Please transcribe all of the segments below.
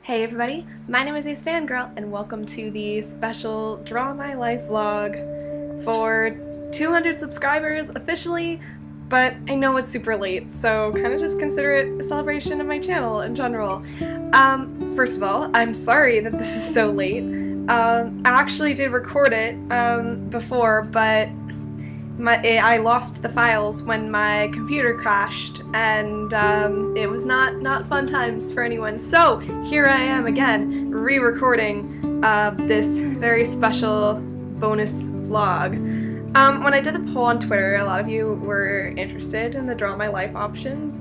Hey everybody, my name is AceFangirl and welcome to the special Draw My Life vlog for 200 subscribers officially, but I know it's super late, so kind of just consider it a celebration of my channel in general. First of all, I'm sorry that this is so late. I actually did record it before, but I lost the files when my computer crashed, and it was not fun times for anyone. So here I am again, re-recording this very special bonus vlog. When I did the poll on Twitter, a lot of you were interested in the Draw My Life option.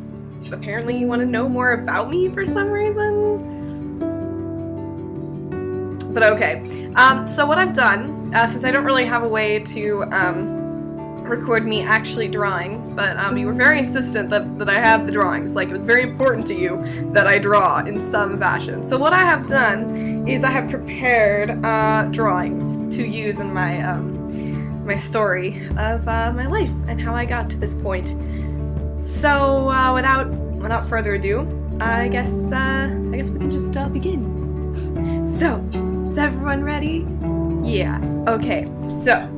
Apparently you want to know more about me for some reason. But okay. So what I've done, since I don't really have a way to record me actually drawing, but you were very insistent that I have the drawings. Like, it was very important to you that I draw in some fashion. So what I have done is I have prepared drawings to use in my my story of my life and how I got to this point. So without further ado, I guess we can just begin. So, is everyone ready? Yeah. Okay. So.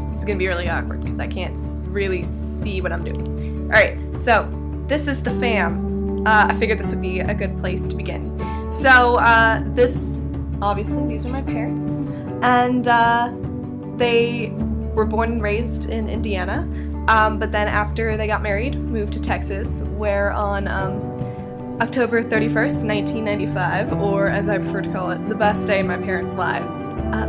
This is gonna be really awkward because I can't really see what I'm doing. Alright, so this is the fam. I figured this would be a good place to begin. So obviously these are my parents, and they were born and raised in Indiana, but then after they got married, moved to Texas, where on October 31st, 1995, or as I prefer to call it, the best day in my parents' lives,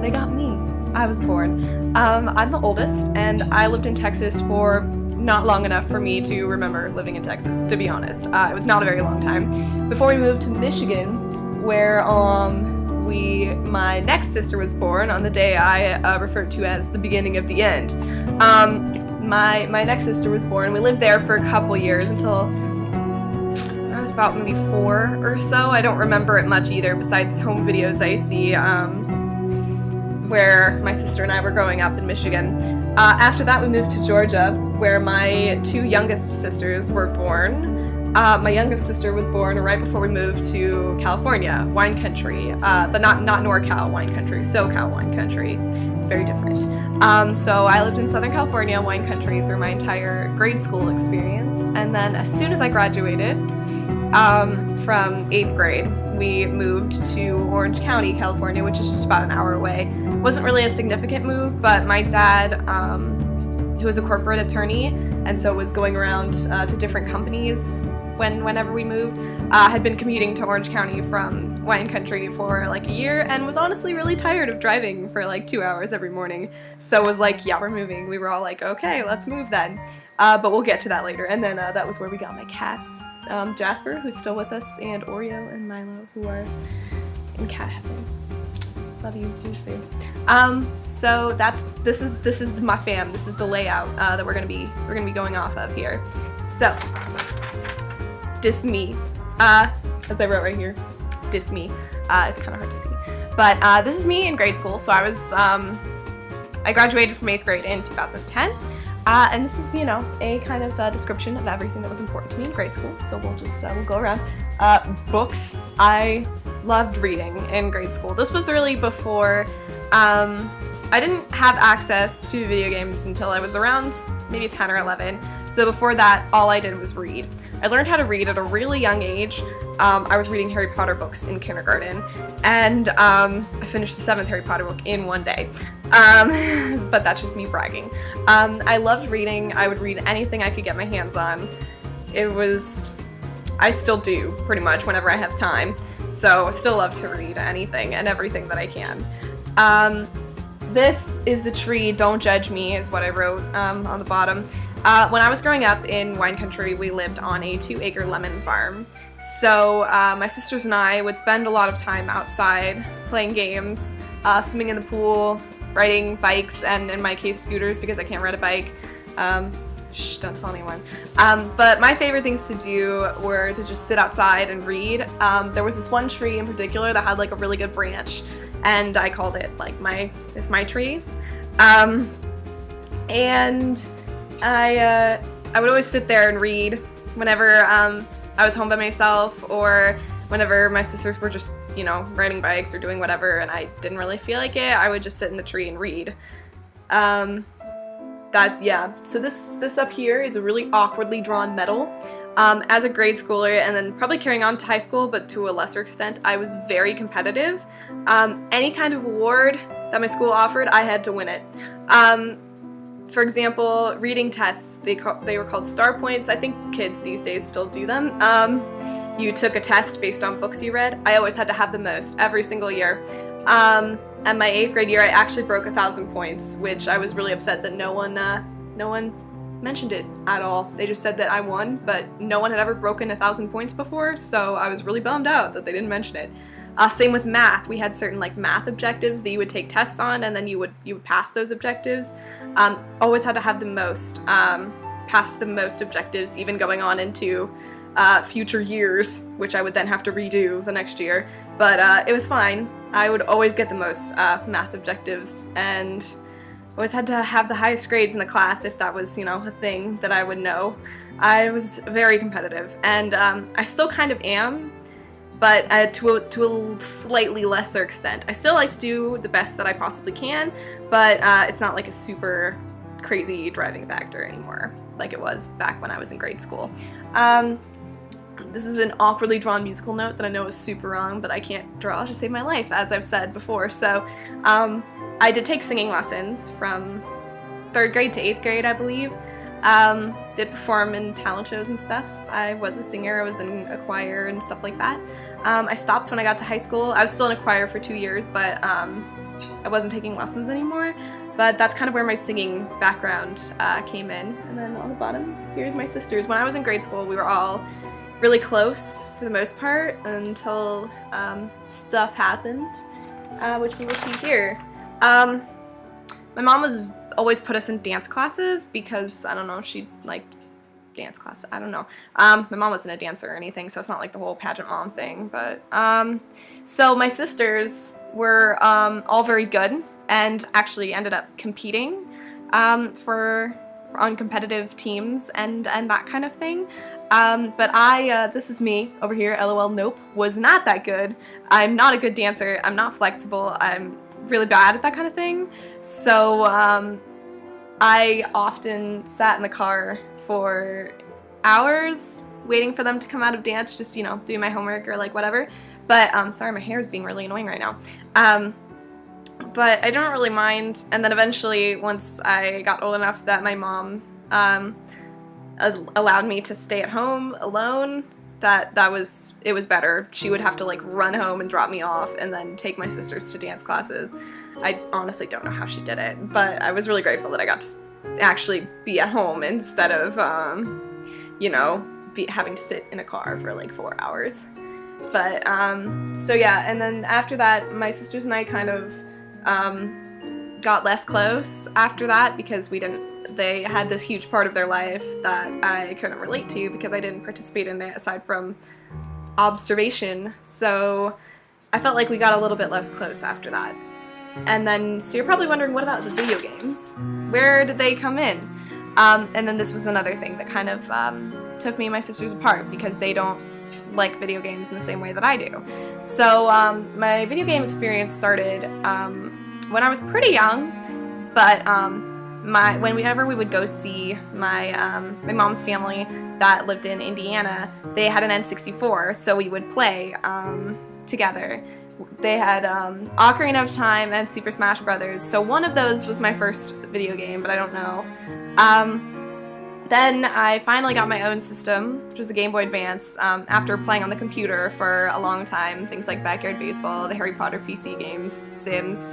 they got me. I was born. I'm the oldest, and I lived in Texas for not long enough for me to remember living in Texas, to be honest. It was not a very long time. Before we moved to Michigan, where my next sister was born on the day I referred to as the beginning of the end. My next sister was born. We lived there for a couple years until I was about maybe 4 or so. I don't remember it much either, besides home videos I see where my sister and I were growing up in Michigan. After that, we moved to Georgia, where my 2 youngest sisters were born. My youngest sister was born right before we moved to California, wine country, but not NorCal wine country, SoCal wine country. It's very different. So I lived in Southern California wine country through my entire grade school experience, and then as soon as I graduated from 8th grade, we moved to Orange County, California, which is just about an hour away. It wasn't really a significant move, but my dad, who was a corporate attorney, and so was going around to different companies whenever we moved, had been commuting to Orange County from wine country for like a year, and was honestly really tired of driving for like 2 hours every morning. So was like, yeah, we're moving. We were all like, okay, let's move then. But we'll get to that later. And then that was where we got my cats. Jasper, who's still with us, and Oreo and Milo, who are in cat heaven. Love you, you too. So this is my fam. This is the layout that we're gonna be going off of here. So, dis me, as I wrote right here, dis me. It's kind of hard to see, but this is me in grade school. So I graduated from 8th grade in 2010. And this is, you know, a kind of description of everything that was important to me in grade school. So we'll just, we'll go around. Books. I loved reading in grade school. This was really before, I didn't have access to video games until I was around maybe 10 or 11. So before that, all I did was read. I learned how to read at a really young age. I was reading Harry Potter books in kindergarten, and I finished the 7th Harry Potter book in one day. But that's just me bragging. I loved reading. I would read anything I could get my hands on. I still do, pretty much, whenever I have time. So I still love to read anything and everything that I can. This is a tree, don't judge me, is what I wrote on the bottom. When I was growing up in wine country, we lived on a 2-acre lemon farm. So my sisters and I would spend a lot of time outside playing games, swimming in the pool, riding bikes, and in my case scooters because I can't ride a bike. Shh, don't tell anyone. But my favorite things to do were to just sit outside and read. There was this one tree in particular that had like a really good branch, and I called it like it's my tree. And I would always sit there and read whenever I was home by myself, or whenever my sisters were just, you know, riding bikes or doing whatever and I didn't really feel like it, I would just sit in the tree and read. So this up here is a really awkwardly drawn medal. As a grade schooler, and then probably carrying on to high school, but to a lesser extent, I was very competitive. Any kind of award that my school offered, I had to win it. For example, reading tests, they were called star points. I think kids these days still do them. You took a test based on books you read. I always had to have the most every single year. At my 8th grade year, I actually broke 1,000 points, which I was really upset that no one mentioned it at all. They just said that I won, but no one had ever broken 1,000 points before, so I was really bummed out that they didn't mention it. Same with math. We had certain like math objectives that you would take tests on, and then you would pass those objectives. Always had to have the most, passed the most objectives, even going on into future years, which I would then have to redo the next year. But it was fine. I would always get the most math objectives, and always had to have the highest grades in the class if that was, you know, a thing that I would know. I was very competitive, and I still kind of am, but to a slightly lesser extent. I still like to do the best that I possibly can, but it's not like a super crazy driving factor anymore like it was back when I was in grade school. This is an awkwardly drawn musical note that I know is super wrong, but I can't draw to save my life, as I've said before. So I did take singing lessons from 3rd grade to 8th grade, I believe. Did perform in talent shows and stuff. I was a singer, I was in a choir and stuff like that. I stopped when I got to high school. I was still in a choir for 2 years, but I wasn't taking lessons anymore. But that's kind of where my singing background came in. And then on the bottom, here's my sisters. When I was in grade school, we were all really close for the most part until stuff happened, which we will see here. My mom was always put us in dance classes because, I don't know, she liked dance class. I don't know. My mom wasn't a dancer or anything, so it's not like the whole pageant mom thing. But so my sisters were all very good and actually ended up competing on competitive teams and that kind of thing. But this is me over here, LOL, nope, was not that good. I'm not a good dancer, I'm not flexible, I'm really bad at that kind of thing. So I often sat in the car for hours waiting for them to come out of dance, just, you know, doing my homework or like whatever. But sorry, my hair is being really annoying right now. But I don't really mind. And then eventually, once I got old enough that my mom allowed me to stay at home alone, it was better. She would have to like run home and drop me off and then take my sisters to dance classes. I honestly don't know how she did it, but I was really grateful that I got to actually be at home instead of, you know, having to sit in a car for like 4 hours. But, so yeah, and then after that, my sisters and I kind of got less close after that because they had this huge part of their life that I couldn't relate to because I didn't participate in it aside from observation. So I felt like we got a little bit less close after that. And then, so you're probably wondering, what about the video games? Where did they come in? And then this was another thing that kind of took me and my sisters apart because they don't like video games in the same way that I do. So my video game experience started when I was pretty young, but whenever we would go see my mom's family that lived in Indiana, they had an N64, so we would play together. They had Ocarina of Time and Super Smash Brothers, so one of those was my first video game, but I don't know. Then I finally got my own system, which was a Game Boy Advance, after playing on the computer for a long time. Things like Backyard Baseball, the Harry Potter PC games, Sims.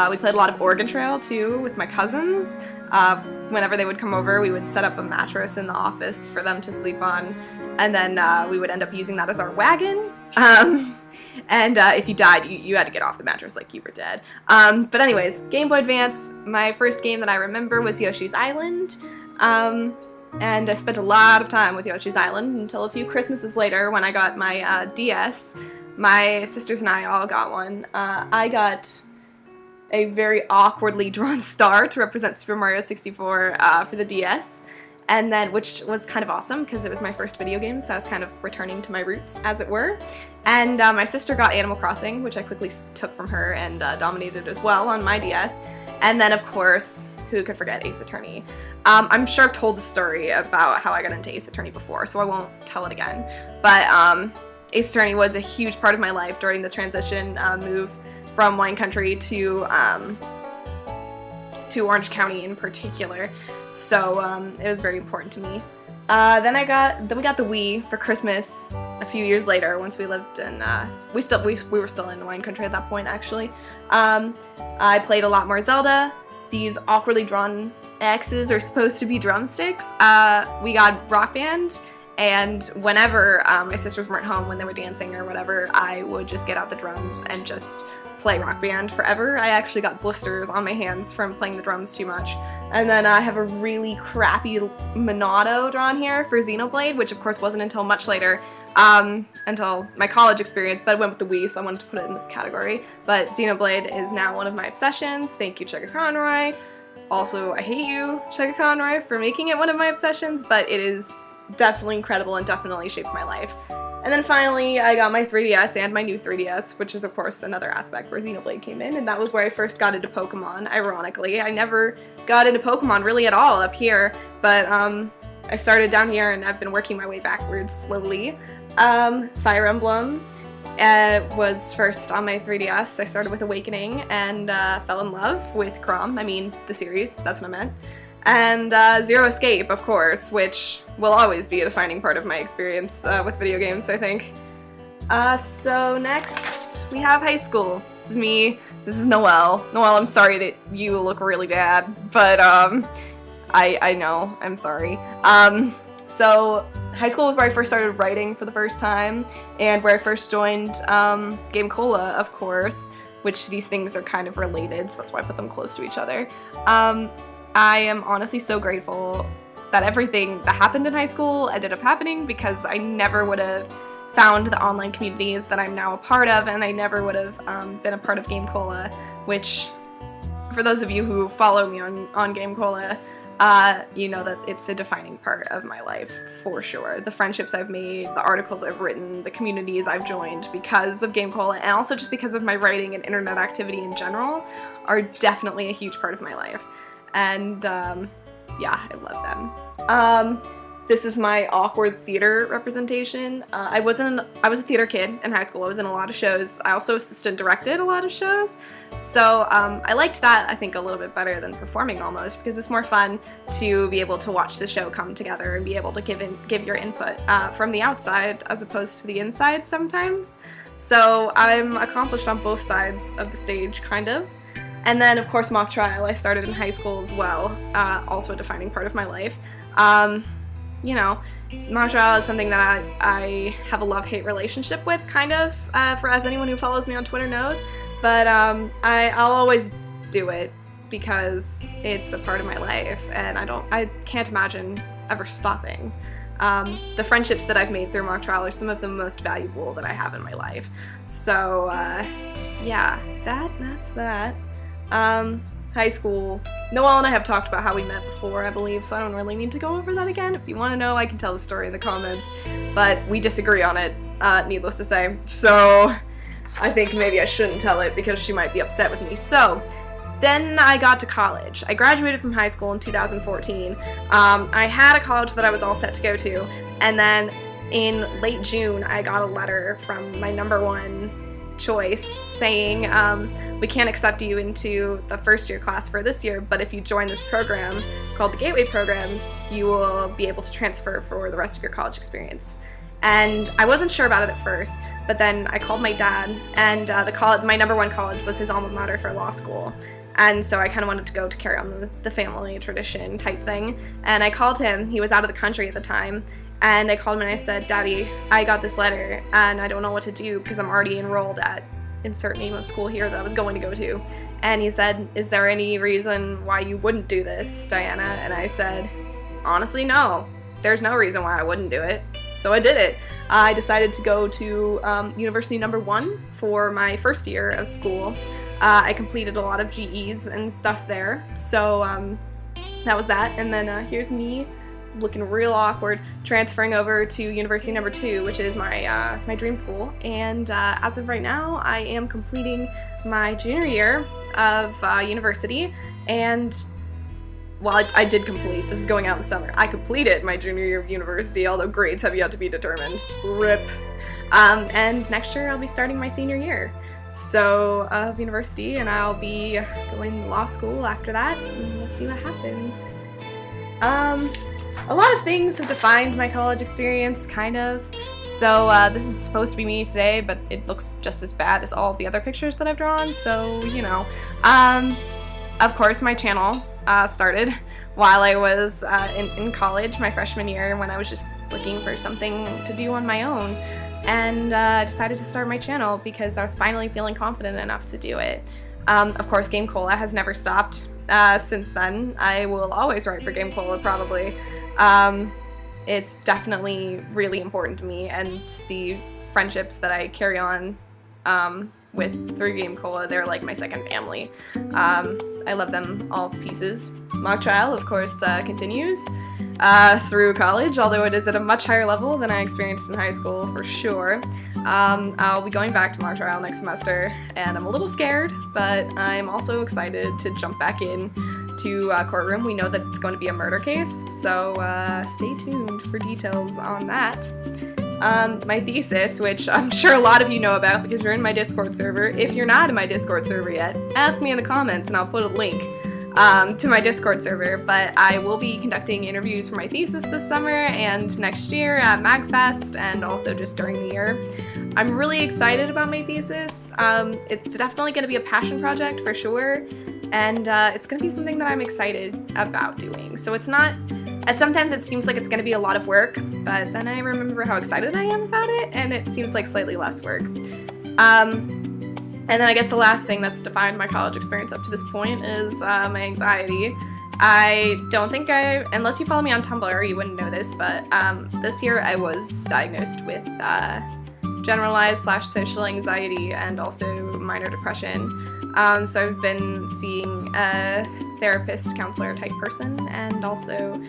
We played a lot of Oregon Trail, too, with my cousins. Whenever they would come over, we would set up a mattress in the office for them to sleep on, and then we would end up using that as our wagon. And if you died, you had to get off the mattress like you were dead. But anyways, Game Boy Advance, my first game that I remember was Yoshi's Island. And I spent a lot of time with Yoshi's Island until a few Christmases later when I got my DS. My sisters and I all got one. I got a very awkwardly drawn star to represent Super Mario 64 for the DS. and then, which was kind of awesome because it was my first video game, so I was kind of returning to my roots, as it were. And my sister got Animal Crossing, which I quickly took from her and dominated as well on my DS. And then, of course, who could forget Ace Attorney? I'm sure I've told the story about how I got into Ace Attorney before, so I won't tell it again. But Ace Attorney was a huge part of my life during the transition move from Wine Country to Orange County in particular. So it was very important to me. Then we got the Wii for Christmas a few years later. Once we lived in, we were still in Wine Country at that point, actually. I played a lot more Zelda. These awkwardly drawn X's are supposed to be drumsticks. We got Rock Band, and whenever my sisters weren't home when they were dancing or whatever, I would just get out the drums and just play Rock Band forever. I actually got blisters on my hands from playing the drums too much. And then I have a really crappy Monado drawn here for Xenoblade, which of course wasn't until much later, until my college experience, but I went with the Wii, so I wanted to put it in this category. But Xenoblade is now one of my obsessions. Thank you, Chugga Conroy. Also, I hate you, Chugga Conroy, for making it one of my obsessions, but it is definitely incredible and definitely shaped my life. And then finally, I got my 3DS and my new 3DS, which is of course another aspect where Xenoblade came in, and that was where I first got into Pokemon, ironically. I never got into Pokemon really at all up here, but I started down here and I've been working my way backwards slowly. Fire Emblem was first on my 3DS. I started with Awakening and fell in love with Chrom, I mean the series, that's what I meant. And Zero Escape, of course, which will always be a defining part of my experience with video games, I think. So next, we have high school. This is me. This is Noelle. Noelle, I'm sorry that you look really bad, but I know. I'm sorry. So high school was where I first started writing for the first time, and where I first joined Game Cola, of course, which these things are kind of related, so that's why I put them close to each other. I am honestly so grateful that everything that happened in high school ended up happening, because I never would have found the online communities that I'm now a part of, and I never would have been a part of Game Cola, which, for those of you who follow me on Game Cola, you know that it's a defining part of my life, for sure. The friendships I've made, the articles I've written, the communities I've joined because of Game Cola, and also just because of my writing and internet activity in general, are definitely a huge part of my life. And yeah, I love them. This is my awkward theater representation. I was a theater kid in high school. I was in a lot of shows. I also assistant directed a lot of shows. So I liked that, I think, a little bit better than performing almost, because it's more fun to be able to watch the show come together and be able to give your input from the outside as opposed to the inside sometimes. So I'm accomplished on both sides of the stage, kind of. And then, of course, mock trial. I started in high school as well, also a defining part of my life. You know, mock trial is something that I have a love-hate relationship with, kind of, for as anyone who follows me on Twitter knows. But I'll always do it because it's a part of my life, and I can't imagine ever stopping. The friendships that I've made through mock trial are some of the most valuable that I have in my life. So, yeah, that's that. High school. Noelle and I have talked about how we met before, I believe, so I don't really need to go over that again. If you want to know, I can tell the story in the comments, but we disagree on it, needless to say. So I think maybe I shouldn't tell it because she might be upset with me. So then I got to college. I graduated from high school in 2014. I had a college that I was all set to go to, and then in late June, I got a letter from my #1 choice saying, we can't accept you into the first year class for this year, but if you join this program called the Gateway Program, you will be able to transfer for the rest of your college experience. And I wasn't sure about it at first, but then I called my dad, and my #1 college was his alma mater for law school. And so I kind of wanted to go to carry on the family tradition type thing. And I called him. He was out of the country at the time. And I called him and I said, Daddy, I got this letter and I don't know what to do because I'm already enrolled at insert name of school here that I was going to go to. And he said, is there any reason why you wouldn't do this, Diana? And I said, honestly, no. There's no reason why I wouldn't do it. So I did it. I decided to go to University #1 for my first year of school. I completed a lot of GEs and stuff there. So that was that. And then here's me looking real awkward, transferring over to University number 2, which is my my dream school. And as of right now, I am completing my junior year of university, and well, I did complete. This is going out in the summer. I completed my junior year of university, although grades have yet to be determined. RIP. And next year I'll be starting my senior year of university, and I'll be going to law school after that, and we'll see what happens. A lot of things have defined my college experience, kind of. So this is supposed to be me today, but it looks just as bad as all of the other pictures that I've drawn, so, you know. Of course, my channel started while I was in college, my freshman year, when I was just looking for something to do on my own, and decided to start my channel because I was finally feeling confident enough to do it. Of course, Game Cola has never stopped since then. I will always write for Game Cola, probably. It's definitely really important to me, and the friendships that I carry on with through Game Cola, they're like my second family. I love them all to pieces. Mock trial, of course, continues through college, although it is at a much higher level than I experienced in high school, for sure. I'll be going back to mock trial next semester, and I'm a little scared, but I'm also excited to jump back in to courtroom. We know that it's going to be a murder case, so stay tuned for details on that. My thesis, which I'm sure a lot of you know about because you're in my Discord server. If you're not in my Discord server yet, ask me in the comments and I'll put a link to my Discord server. But I will be conducting interviews for my thesis this summer and next year at MagFest, and also just during the year. I'm really excited about my thesis. It's definitely going to be a passion project for sure, and it's going to be something that I'm excited about doing. So it's not... And sometimes it seems like it's going to be a lot of work, but then I remember how excited I am about it, and it seems like slightly less work. And then I guess the last thing that's defined my college experience up to this point is my anxiety. I don't think unless you follow me on Tumblr, you wouldn't know this, but this year I was diagnosed with generalized/social anxiety and also minor depression. So I've been seeing a therapist, counselor type person, and also,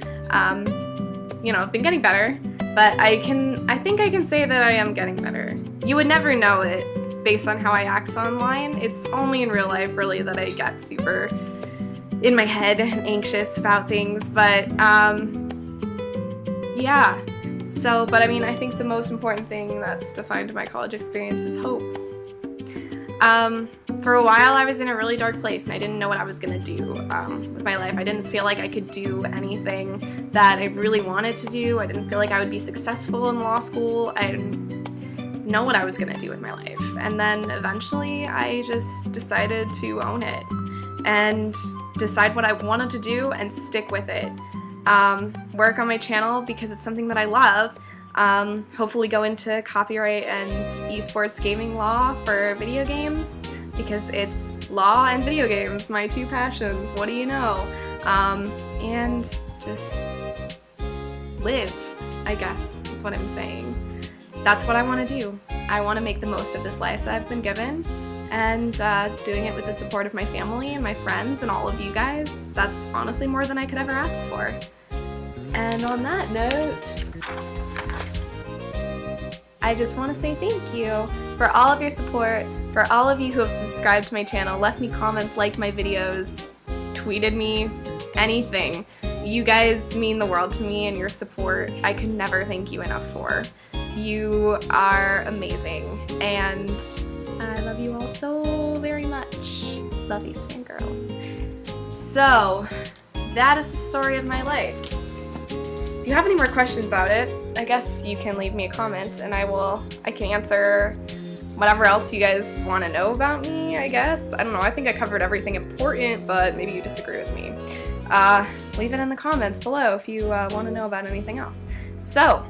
you know, I've been getting better, but I think I can say that I am getting better. You would never know it based on how I act online. It's only in real life, really, that I get super in my head and anxious about things, but, yeah. So, but I mean, I think the most important thing that's defined my college experience is hope. For a while I was in a really dark place and I didn't know what I was going to do with my life. I didn't feel like I could do anything that I really wanted to do. I didn't feel like I would be successful in law school. I didn't know what I was going to do with my life. And then eventually I just decided to own it and decide what I wanted to do and stick with it. Work on my channel because it's something that I love. Hopefully go into copyright and esports gaming law for video games, because it's law and video games, my two passions, what do you know? And just live, I guess, is what I'm saying. That's what I want to do. I want to make the most of this life that I've been given, and doing it with the support of my family and my friends and all of you guys. That's honestly more than I could ever ask for. And on that note, I just want to say thank you for all of your support, for all of you who have subscribed to my channel, left me comments, liked my videos, tweeted me, anything. You guys mean the world to me, and your support I can never thank you enough for. You are amazing, and I love you all so very much. Love AceFangirl. So, that is the story of my life. If you have any more questions about it, I guess you can leave me a comment and I can answer whatever else you guys want to know about me, I guess. I don't know, I think I covered everything important, but maybe you disagree with me. Leave it in the comments below if you want to know about anything else. So,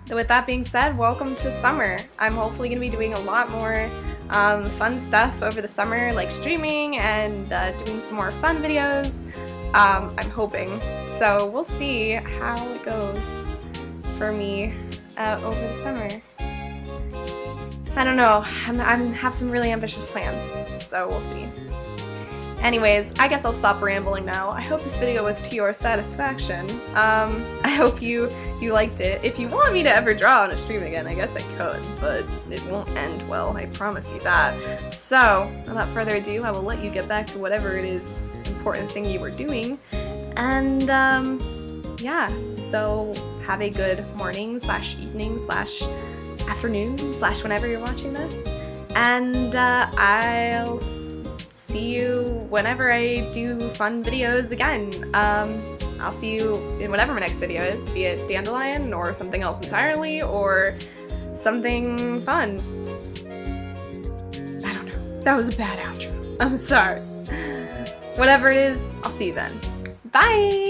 with that being said, welcome to summer. I'm hopefully going to be doing a lot more fun stuff over the summer, like streaming and doing some more fun videos. I'm hoping. So we'll see how it goes for me over the summer. I don't know. I have some really ambitious plans, so we'll see. Anyways, I guess I'll stop rambling now. I hope this video was to your satisfaction. I hope you liked it. If you want me to ever draw on a stream again, I guess I could, but it won't end well, I promise you that. So, without further ado, I will let you get back to whatever it is important thing you were doing. And, yeah, so have a good morning / evening / afternoon / whenever you're watching this. And I'll see you whenever I do fun videos again. I'll see you in whatever my next video is, be it Dandelion or something else entirely or something fun. I don't know. That was a bad outro. I'm sorry. Whatever it is, I'll see you then. Bye!